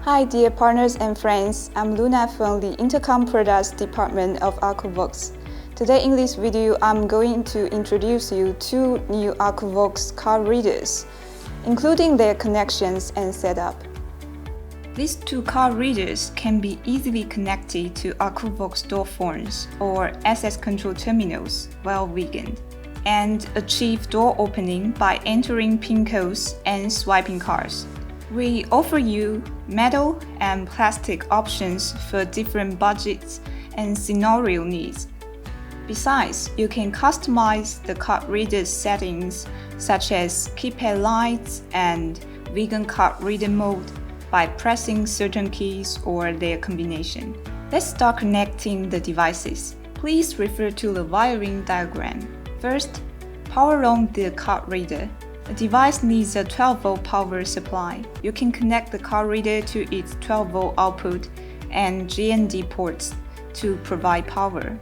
Hi dear partners and friends, I'm Luna from the Intercom Products Department of Akuvox. Today in this video, I'm going to introduce you two new Akuvox card readers, including their connections and setup. These two card readers can be easily connected to Akuvox door phones or access control terminals via Wiegand, and achieve door opening by entering PIN codes and swiping cards. We offer you metal and plastic options for different budgets and scenario needs. Besides, you can customize the card reader settings such as keypad lights and Wiegand card reader mode by pressing certain keys or their combination. Let's start connecting the devices. Please refer to the wiring diagram. First, power on the card reader. The device needs a 12-volt power supply. You can connect the card reader to its 12-volt output and GND ports to provide power.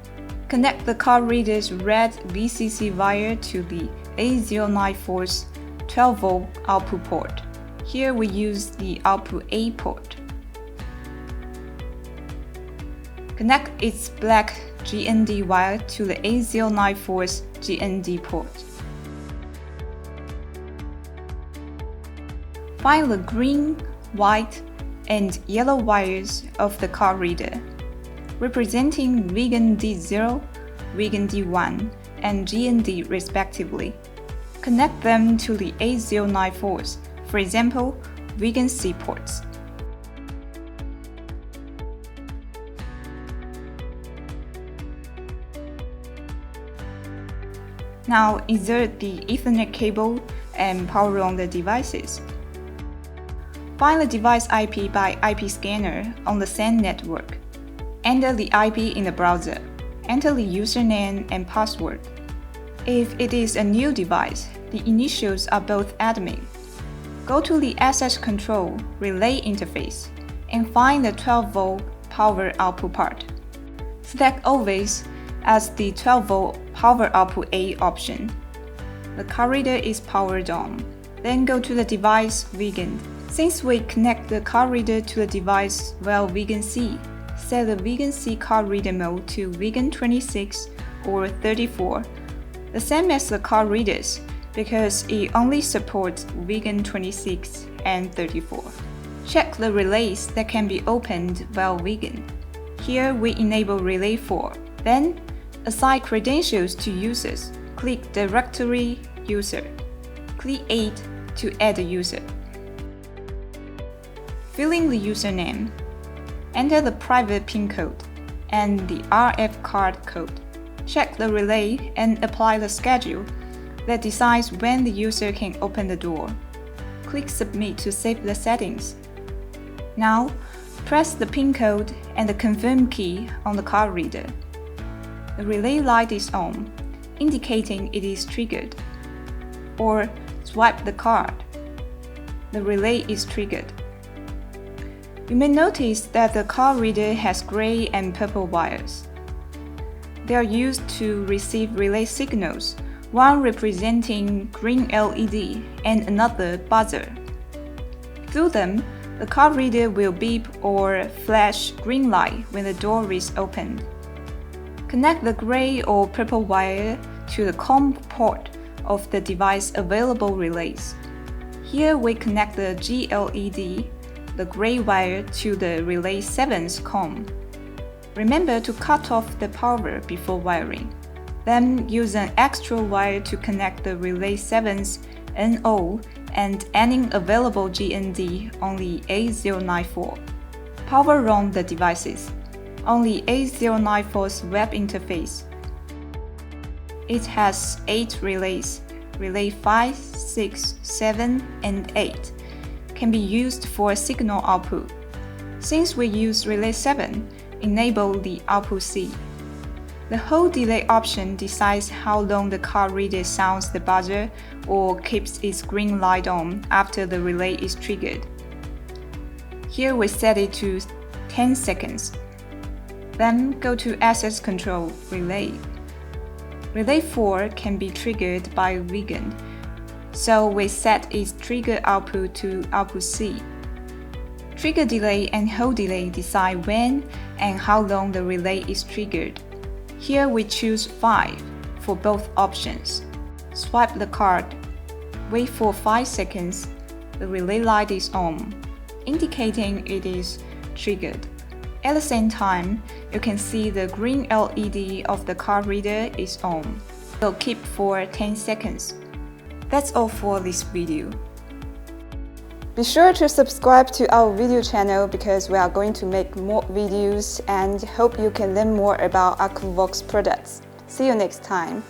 Connect the card reader's red VCC wire to the A094's 12-volt output port. Here we use the output A port. Connect its black GND wire to the A094's GND port. Find the green, white, and yellow wires of the card reader, representing Wiegand D0, Wiegand D1, and GND respectively. Connect them to the A094s, for example, Wiegand C ports. Now insert the Ethernet cable and power on the devices. Find the device IP by IP scanner on the SAN network. Enter the IP in the browser. Enter the username and password. If it is a new device, the initials are both admin. Go to the access control relay interface and find the 12-volt power output part. Select always as the 12-volt power output A option. The card reader is powered on. Then go to the device Wiegand. Since we connect the card reader to the device via Wiegand C, set the Wiegand C card reader mode to Wiegand 26 or 34, the same as the card readers because it only supports Wiegand 26 and 34. Check the relays that can be opened via Wiegand. Here we enable Relay 4. Then, assign credentials to users. Click Directory User. Click 8 to add a user. Fill in the username. Enter the private PIN code and the RF card code. Check the relay and apply the schedule that decides when the user can open the door. Click Submit to save the settings. Now, press the PIN code and the Confirm key on the card reader. The relay light is on, indicating it is triggered. Or swipe the card. The relay is triggered. You may notice that the card reader has gray and purple wires. They are used to receive relay signals, one representing green LED and another buzzer. Through them, the card reader will beep or flash green light when the door is opened. Connect the gray or purple wire to the COM port of the device available relays. Here we connect the GLED, the gray wire, to the Relay 7's COM. Remember to cut off the power before wiring. Then use an extra wire to connect the Relay 7's NO and any available GND on the A094. Power on the devices on the A094's web interface. It has 8 relays. Relay 5, 6, 7, and 8 can be used for signal output. Since we use Relay 7, enable the output C. The hold delay option decides how long the card reader sounds the buzzer or keeps its green light on after the relay is triggered. Here we set it to 10 seconds. Then go to Access Control Relay. Relay 4 can be triggered by Wiegand, so we set its trigger output to output C. Trigger delay and hold delay decide when and how long the relay is triggered. Here we choose 5 for both options. Swipe the card. Wait for 5 seconds. The relay light is on, indicating it is triggered. At the same time, you can see the green LED of the card reader is on. So keep for 10 seconds. That's all for this video. Be sure to subscribe to our video channel because we are going to make more videos and hope you can learn more about Akuvox products. See you next time.